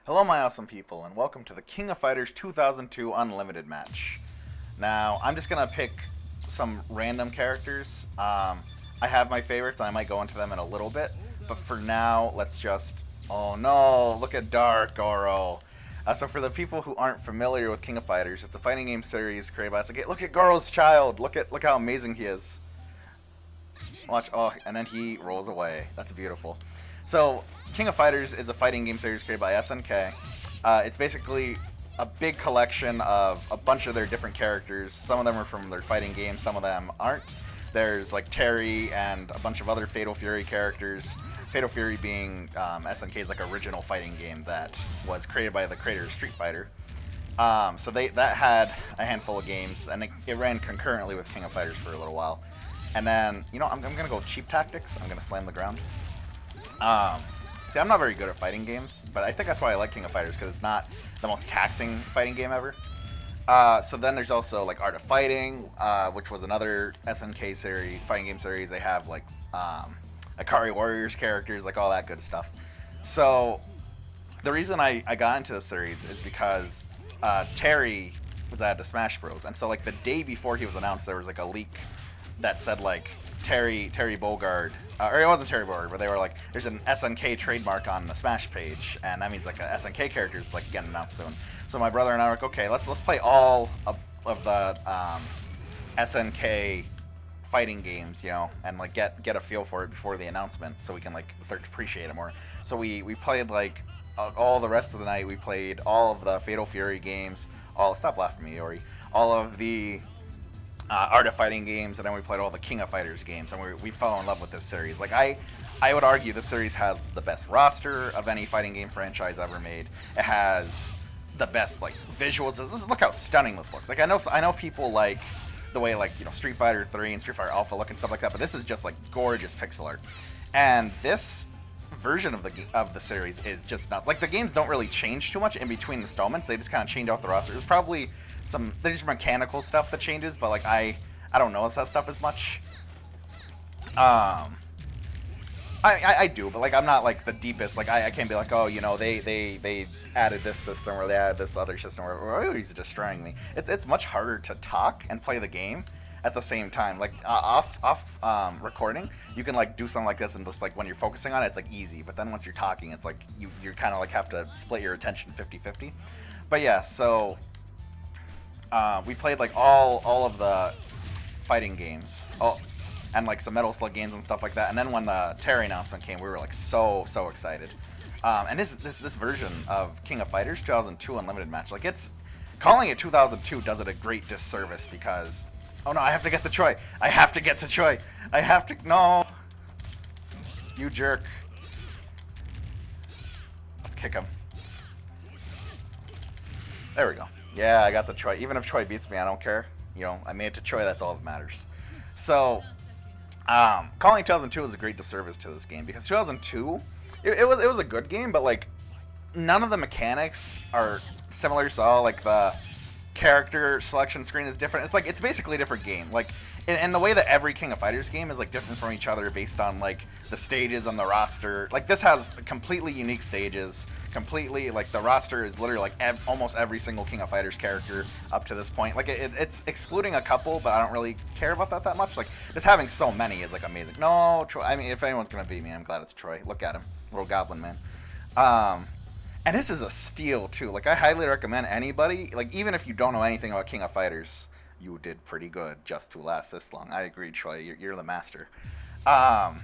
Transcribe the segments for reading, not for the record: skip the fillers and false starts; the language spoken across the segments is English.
Hello, my awesome people, and welcome to the King of Fighters 2002 Unlimited match. Now, I'm just gonna pick some random characters. I have my favorites, and I might go into them in a little bit. But for now, let's just. Oh no! Look at Dark Goro. So for the people who aren't familiar with King of Fighters, it's a fighting game series created by Sasuke. Look at Goro's child. Look how amazing he is. Watch. Oh, and then he rolls away. That's beautiful. So, King of Fighters is a fighting game series created by SNK. It's basically a big collection of a bunch of their different characters. Some of them are from their fighting games, some of them aren't. There's like Terry and a bunch of other Fatal Fury characters. Fatal Fury being SNK's like original fighting game that was created by the creator of Street Fighter. So that had a handful of games, and it ran concurrently with King of Fighters for a little while. And then, I'm gonna go cheap tactics. I'm gonna slam the ground. See, I'm not very good at fighting games, but I think that's why I like King of Fighters, because it's not the most taxing fighting game ever. So then there's also like Art of Fighting, which was another SNK series, fighting game series. They have like Akari Warriors characters, like all that good stuff. So the reason I got into the series is because Terry was added to Smash Bros. And so like the day before he was announced, there was like a leak that said like Terry Bogard, or it wasn't Terry Bogard, but they were like, there's an SNK trademark on the Smash page, and that means like an SNK character is like getting announced soon. So my brother and I were like, okay, let's play all of the SNK fighting games, and like get a feel for it before the announcement, so we can like start to appreciate it more. So we played like all the rest of the night. We played all of the Fatal Fury games. Stop laughing at me, Ori. All of the Art of Fighting games, and then we played all the King of Fighters games, and we fell in love with this series. Like I would argue this series has the best roster of any fighting game franchise ever made. It has the best like visuals. Look how stunning this looks. Like I know people like the way like Street Fighter 3 and Street Fighter Alpha look and stuff like that, but this is just like gorgeous pixel art. And this version of the series is just nuts. Like the games don't really change too much in between installments. They just kind of change out the roster. It was probably there's mechanical stuff that changes, but like I don't notice that stuff as much. I do, but like I'm not like the deepest. Like I can't be like, oh, they added this system or they added this other system, or he's destroying me. It's much harder to talk and play the game at the same time. Like off recording, you can like do something like this, and just like when you're focusing on it, it's like easy. But then once you're talking, it's like you're kind of like have to split your attention 50-50. But yeah, so. We played like all of the fighting games, and like some Metal Slug games and stuff like that. And then when the Terry announcement came, we were like so excited. And this version of King of Fighters 2002 Unlimited match, like calling it 2002 does it a great disservice, because oh no, I have to get to Choi. No, you jerk. Let's kick him. There we go. Yeah, I got the Choi. Even if Choi beats me, I don't care. I made it to Choi. That's all that matters. So, calling 2002 is a great disservice to this game, because 2002, it was a good game, but like none of the mechanics are similar. So like the character selection screen is different. It's basically a different game. Like, and the way that every King of Fighters game is like different from each other based on like the stages on the roster. Like this has completely unique stages. Completely, like the roster is literally like almost every single King of Fighters character up to this point. Like it's excluding a couple, but I don't really care about that much. Like just having so many is like amazing. No, Troy. I mean, if anyone's gonna beat me, I'm glad it's Troy. Look at him, little goblin man. And this is a steal too. Like I highly recommend anybody. Like even if you don't know anything about King of Fighters, you did pretty good just to last this long. I agree, Troy. You're the master. I'm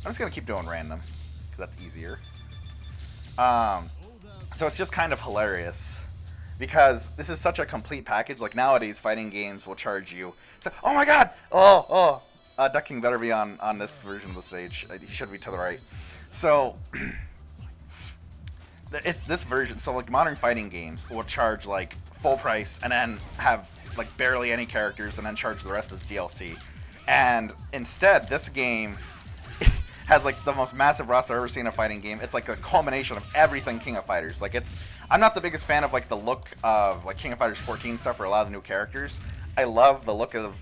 just gonna keep doing random because that's easier. So it's just kind of hilarious, because this is such a complete package. Like nowadays, fighting games will charge you. So, oh my god! Ducking better be on this version of the stage. He should be to the right. So it's this version. So like modern fighting games will charge like full price and then have like barely any characters and then charge the rest as DLC. And instead, this game has like the most massive roster I've ever seen in a fighting game. It's like a culmination of everything King of Fighters. Like I'm not the biggest fan of like the look of like King of Fighters 14 stuff or a lot of the new characters. I love the look of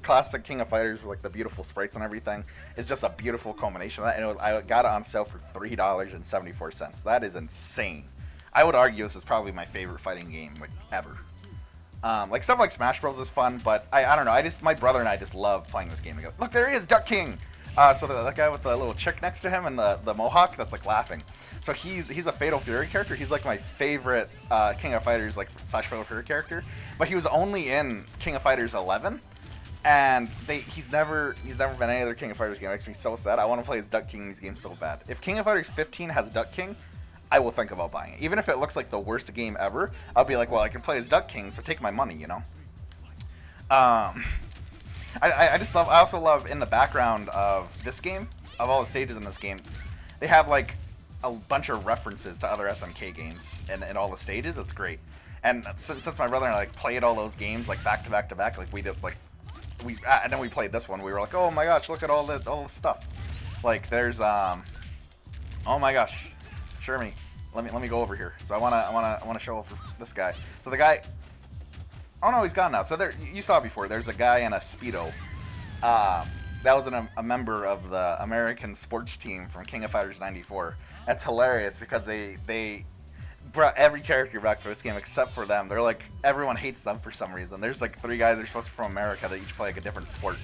classic King of Fighters with like the beautiful sprites and everything. It's just a beautiful culmination of that. And I got it on sale for $3.74. That is insane. I would argue this is probably my favorite fighting game like ever. Like stuff like Smash Bros is fun, but I don't know. My brother and I just love playing this game. We go, look, there he is, Duck King. So that guy with the little chick next to him and the mohawk that's like laughing. So he's a Fatal Fury character. He's like my favorite King of Fighters like / Fatal Fury character. But he was only in King of Fighters 11, and he's never been any other King of Fighters game. It makes me so sad. I want to play as Duck King in these games so bad. If King of Fighters 15 has Duck King, I will think about buying it. Even if it looks like the worst game ever, I'll be like, well, I can play as Duck King, so take my money, you know? I also love in the background of this game, of all the stages in this game, they have like a bunch of references to other SNK games in all the stages. It's great. And since my brother and I like played all those games like back to back to back, like we just like, and then we played this one, we were like, oh my gosh, look at all the stuff. Like there's, oh my gosh. Shermie, let me go over here. So I wanna show off this guy. So the guy, oh no, he's gone now. So there, you saw it before. There's a guy in a Speedo. That was a member of the American sports team from King of Fighters '94. That's hilarious because they brought every character back for this game except for them. They're like, everyone hates them for some reason. There's like 3 guys that are supposed to be from America that each play like a different sport.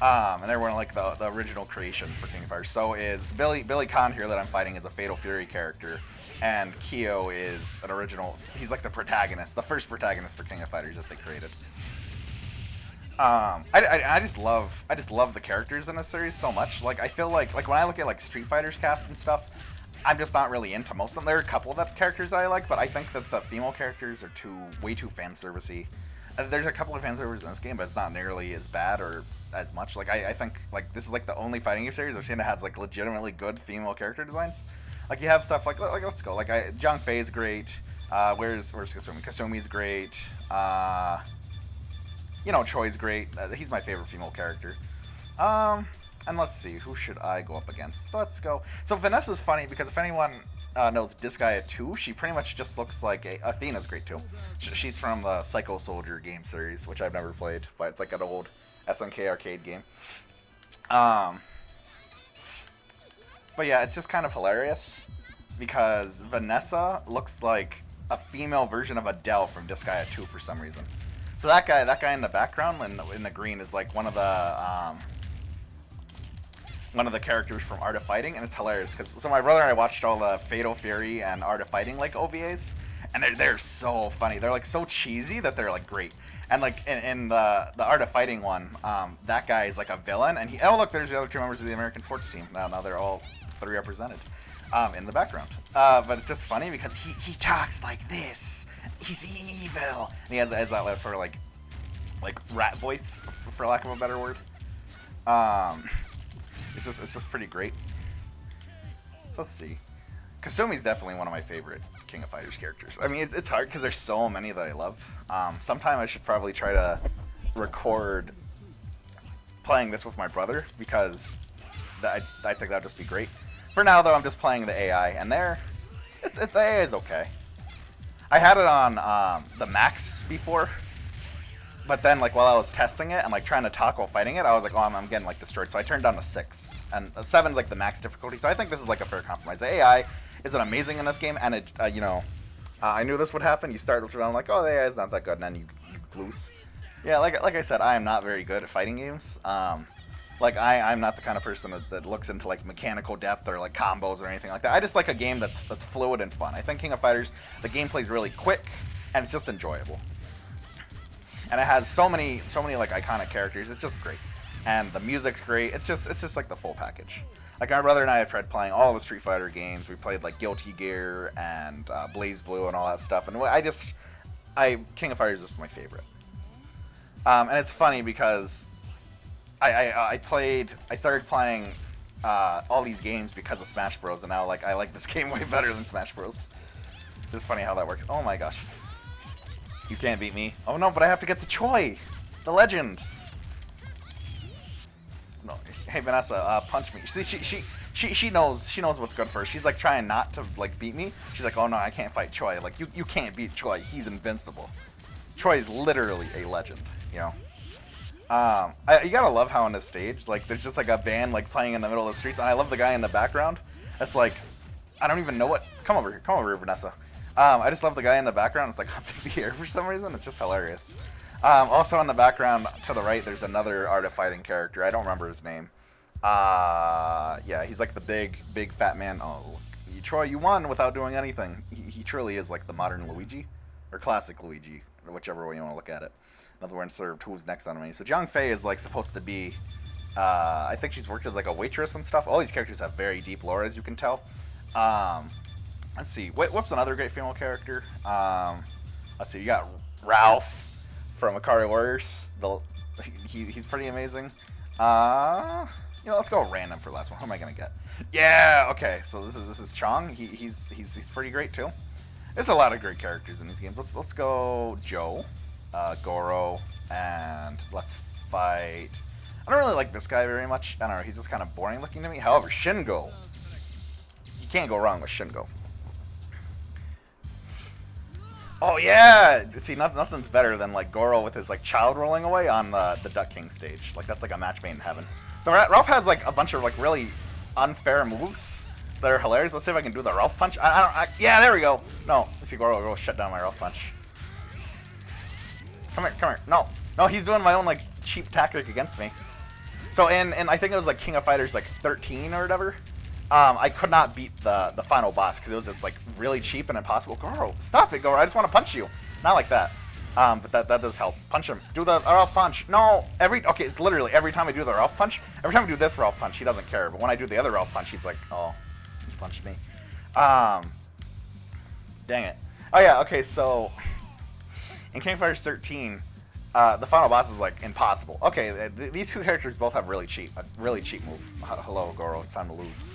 And they're one of like the original creations for King of Fighters. So is Billy Khan here that I'm fighting is a Fatal Fury character, and Kyo is an original. He's like the protagonist, the first protagonist for King of Fighters that they created. I just love the characters in this series so much. Like I feel like when I look at like Street Fighter's cast and stuff, I'm just not really into most of them. There are a couple of the characters that I like, but I think that the female characters are way too fan servicey. There's a couple of fan servers in this game, but it's not nearly as bad or as much. Like I think like this is like the only fighting game series I've seen that has like legitimately good female character designs. Like you have stuff like let's go. Like Zhang Fei's great. Where's Kasumi? Kasumi's great. You know, Choi's great. He's my favorite female character. And let's see, who should I go up against? Let's go. So Vanessa's funny because if anyone knows Disgaea 2, she pretty much just looks like Athena's great too. She's from the Psycho Soldier game series, which I've never played, but it's like an old SNK arcade game. But yeah, it's just kind of hilarious because Vanessa looks like a female version of Adele from Disgaea 2 for some reason. So that guy in the background in the green is like one of the characters from Art of Fighting, and it's hilarious because my brother and I watched all the Fatal Fury and Art of Fighting like OVAs, and they're so funny. They're like so cheesy that they're like great. And like in the Art of Fighting one, that guy is like a villain, and oh look, there's the other 2 members of the American sports team. Now they're all 3 represented in the background. But it's just funny because he talks like this. He's evil. And he has that sort of like rat voice, for lack of a better word. It's just pretty great. So let's see. Kasumi's definitely one of my favorite King of Fighters characters. I mean, it's hard because there's so many that I love. Sometime I should probably try to record playing this with my brother because I think that'd just be great. For now, though, I'm just playing the AI, and the AI is okay. I had it on the max before, but then like while I was testing it and like trying to talk while fighting it, I was like, oh, I'm getting like destroyed. So I turned down to 6, and 7's like the max difficulty. So I think this is like a fair compromise. The AI isn't amazing in this game, and it I knew this would happen. You start with like, oh, the AI is not that good, and then you lose. Yeah, like I said, I am not very good at fighting games. Like I'm not the kind of person that looks into like mechanical depth or like combos or anything like that. I just like a game that's fluid and fun. I think King of Fighters, the gameplay is really quick and it's just enjoyable. And it has so many like iconic characters. It's just great, and the music's great. It's just like the full package. Like my brother and I have tried playing all the Street Fighter games. We played like Guilty Gear and Blaze Blue and all that stuff. And King of Fighters is just my favorite. And it's funny because I started playing all these games because of Smash Bros. And now like I like this game way better than Smash Bros. It's funny how that works. Oh my gosh. You can't beat me. Oh no, but I have to get the Choi, the legend. No, hey Vanessa, punch me. See, she knows what's good for her. She's like trying not to like beat me. She's like, oh no, I can't fight Choi. Like you can't beat Choi. He's invincible. Choi is literally a legend. You know. You gotta love how on this stage, like there's just like a band like playing in the middle of the streets, and I love the guy in the background. That's like, I don't even know what come over here, Vanessa. I just love the guy in the background. It's like up in the air for some reason. It's just hilarious. Also in the background to the right, there's another Art of Fighting character. I don't remember his name. Yeah, he's like the big fat man. Oh, Choi, you won without doing anything. He truly is like the modern Luigi, or classic Luigi, or whichever way you want to look at it. Another one served. Who's next on me? So Jiang Fei is like supposed to be. I think she's worked as like a waitress and stuff. All these characters have very deep lore, as you can tell. Let's see. What's another great female character? Let's see. You got Ralph from Akari Warriors. He's pretty amazing. Let's go random for the last one. Who am I gonna get? Yeah. Okay. So this is Chong. He's pretty great too. There's a lot of great characters in these games. Let's go Joe, Goro, and let's fight. I don't really like this guy very much. I don't know. He's just kind of boring looking to me. However, Shingo. You can't go wrong with Shingo. Oh yeah! See, nothing's better than like Goro with his like child rolling away on the Duck King stage. Like that's like a match made in heaven. So Ralph has like a bunch of like really unfair moves that are hilarious. Let's see if I can do the Ralph punch. Yeah, there we go. No, let's see Goro shut down my Ralph punch. Come here. No, he's doing my own like cheap tactic against me. So and I think it was like King of Fighters like 13 or whatever. I could not beat the final boss because it was just like really cheap and impossible. Goro, stop it, Goro! I just want to punch you, not like that. But that does help. Punch him. Do the Ralph punch. No, it's literally every time I do the Ralph punch. Every time I do this Ralph punch, he doesn't care. But when I do the other Ralph punch, he's like, oh, he punched me. Dang it. Oh yeah. Okay, so in King of Fighters 13. The final boss is like impossible. Okay, these two characters both have a really cheap move. Hello, Goro. It's time to lose.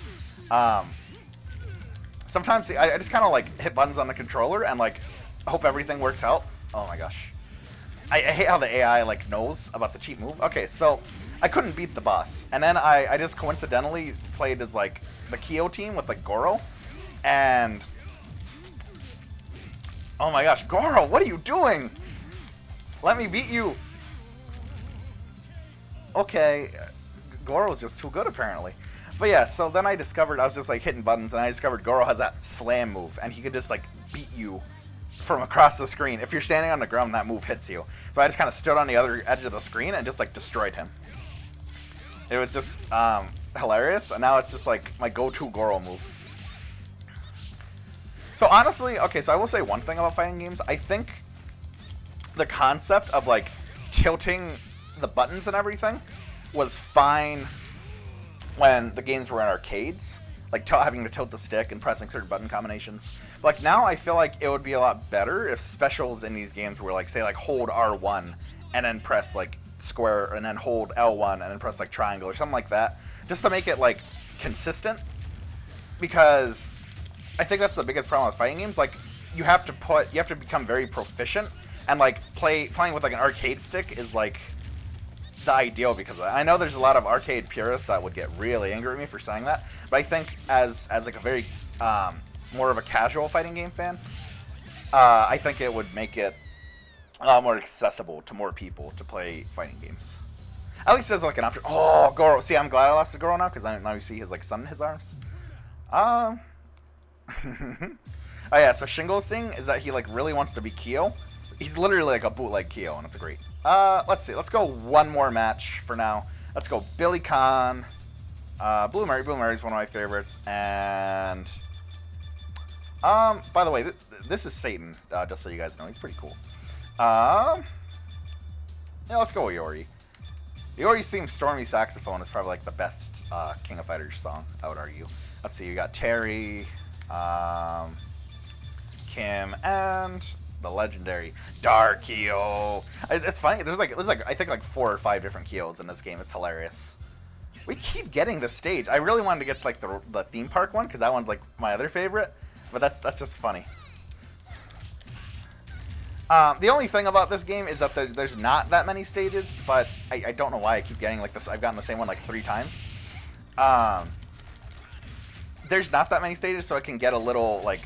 Sometimes I just kind of like hit buttons on the controller and like hope everything works out. Oh my gosh, I hate how the AI like knows about the cheap move. Okay, so I couldn't beat the boss, and then I just coincidentally played as like the Kyo team with like Goro, and oh my gosh, Goro, what are you doing? Let me beat you. Okay, Goro's just too good apparently. But yeah, so then I was just like hitting buttons, and I discovered Goro has that slam move, and he could just like beat you from across the screen. If you're standing on the ground, that move hits you. So I just kind of stood on the other edge of the screen and just like destroyed him. It was just hilarious, and now it's just like my go-to Goro move. So honestly, okay, so I will say one thing about fighting games. I think the concept of like tilting the buttons and everything was fine when the games were in arcades, like having to tilt the stick and pressing certain button combinations. Like now I feel like it would be a lot better if specials in these games were like, say like hold R1 and then press like square and then hold L1 and then press like triangle or something like that, just to make it like consistent. Because I think that's the biggest problem with fighting games. Like you have to become very proficient, and like playing with like an arcade stick is like the ideal because of that. I know there's a lot of arcade purists that would get really angry at me for saying that, but I think as like a very more of a casual fighting game fan, I think it would make it a lot more accessible to more people to play fighting games. At least as like an option. Oh, Goro! See, I'm glad I lost to Goro now because now you see his like son in his arms. Oh yeah, so Shingo's thing is that he like really wants to be Kyo. He's literally like a bootleg Kyo, and it's great. Let's see. Let's go one more match for now. Let's go Billy Khan. Blue Mary. Blue Mary's one of my favorites. And by the way, this is Satan. Just so you guys know, he's pretty cool. Yeah, let's go with Yori. Yori's theme, Stormy Saxophone, is probably like the best King of Fighters song, I would argue. Let's see. You got Terry, Kim, and the legendary Dark Kyo. It's funny. There's like I think like 4 or 5 different Kyos in this game. It's hilarious. We keep getting this stage. I really wanted to get like the theme park one because that one's like my other favorite. But that's just funny. The only thing about this game is that there's not that many stages, but I don't know why I keep getting like this. I've gotten the same one like 3 times. There's not that many stages, so it can get a little like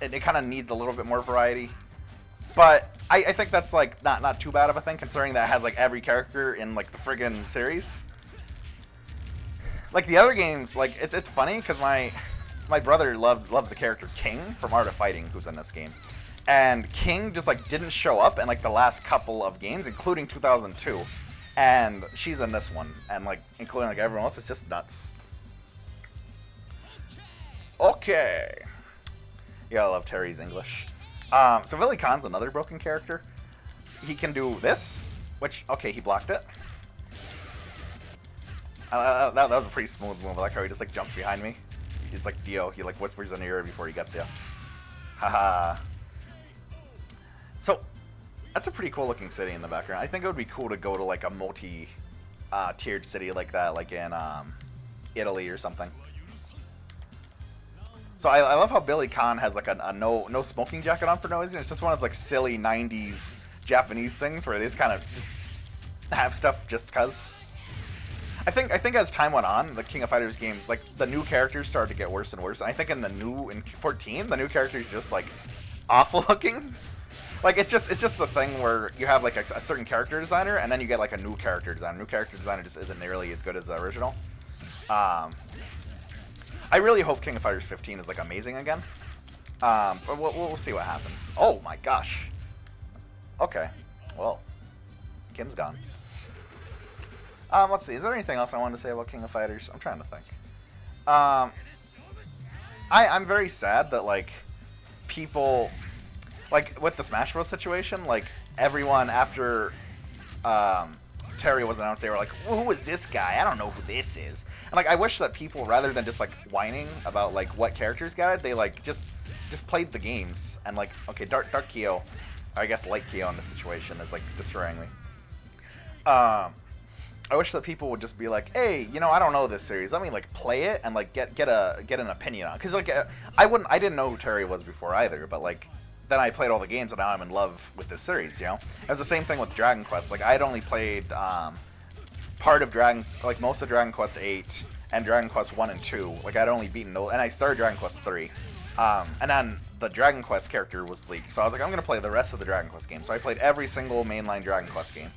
it kind of needs a little bit more variety. But I think that's like not too bad of a thing, considering that it has like every character in like the friggin' series. Like the other games, like it's funny because my brother loves the character King from Art of Fighting, who's in this game, and King just like didn't show up in like the last couple of games, including 2002, and she's in this one, and like including like everyone else. It's just nuts. Okay, yeah, I love Terry's English. So Billy Khan's another broken character. He can do this, which okay, he blocked it. That was a pretty smooth move. I like how he just like jumps behind me. He's like Dio. He like whispers in your ear before he gets you. Haha. So that's a pretty cool looking city in the background. I think it would be cool to go to like a multi-tiered city like that, like in Italy or something. So I love how Billy Khan has like a no smoking jacket on for no reason. It's just one of those like silly 90s Japanese things where they just kind of just have stuff just cause. I think as time went on, the King of Fighters games, like the new characters started to get worse and worse. And I think in 14, the new characters just like awful looking. Like it's just the thing where you have like a certain character designer, and then you get like a new character designer. New character designer just isn't nearly as good as the original. I really hope King of Fighters 15 is like amazing again. But we'll see what happens. Oh my gosh. Okay. Well, Kim's gone. Let's see. Is there anything else I wanted to say about King of Fighters? I'm trying to think. I'm very sad that like people, like with the Smash Bros situation, like everyone after Terry was announced, they were like, well, "Who is this guy? I don't know who this is." And like I wish that people, rather than just like whining about like what characters got it, they like just played the games and like, okay, Dark Kyo, or I guess Light Kyo in this situation is like destroying me. I wish that people would just be like, hey, you know, I don't know this series. Let me like play it and like get an opinion on it. Because like I didn't know who Terry was before either, but like then I played all the games and now I'm in love with this series. You know, it was the same thing with Dragon Quest. Like I'd only played part of most of Dragon Quest 8 and Dragon Quest 1 and 2. Like I'd only beaten those, and I started Dragon Quest 3. And then the Dragon Quest character was leaked, so I was like, I'm gonna play the rest of the Dragon Quest games. So I played every single mainline Dragon Quest game.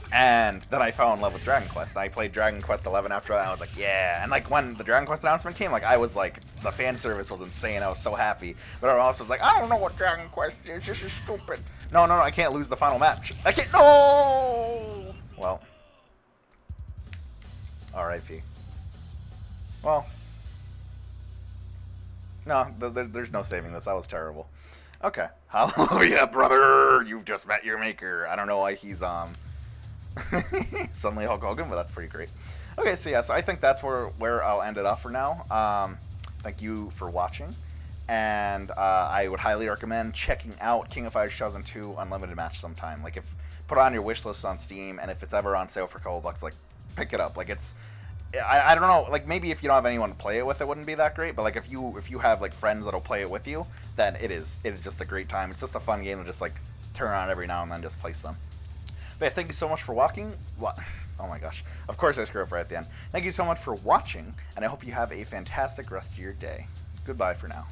And then I fell in love with Dragon Quest. And I played Dragon Quest 11 after that. I was like, yeah. And like when the Dragon Quest announcement came, like I was like, the fan service was insane. I was so happy. But I also was like, I don't know what Dragon Quest is. This is stupid. No, I can't lose the final match. I can't. No. Well. R.I.P. Well. No, there's no saving this. That was terrible. Okay. Hallelujah, brother. You've just met your maker. I don't know why he's suddenly Hulk Hogan, but that's pretty great. Okay, so yeah, so I think that's where I'll end it off for now. Thank you for watching, and I would highly recommend checking out King of Fighters 2002 Unlimited Match sometime. Like, put it on your wish list on Steam, and if it's ever on sale for a couple bucks, like pick it up. Like I don't know, like maybe if you don't have anyone to play it with, it wouldn't be that great. But like if you have like friends that'll play it with you, then it is just a great time. It's just a fun game to just like turn on every now and then, just play some. But yeah, thank you so much for watching. Oh my gosh. Of course I screw up right at the end. Thank you so much for watching, and I hope you have a fantastic rest of your day. Goodbye for now.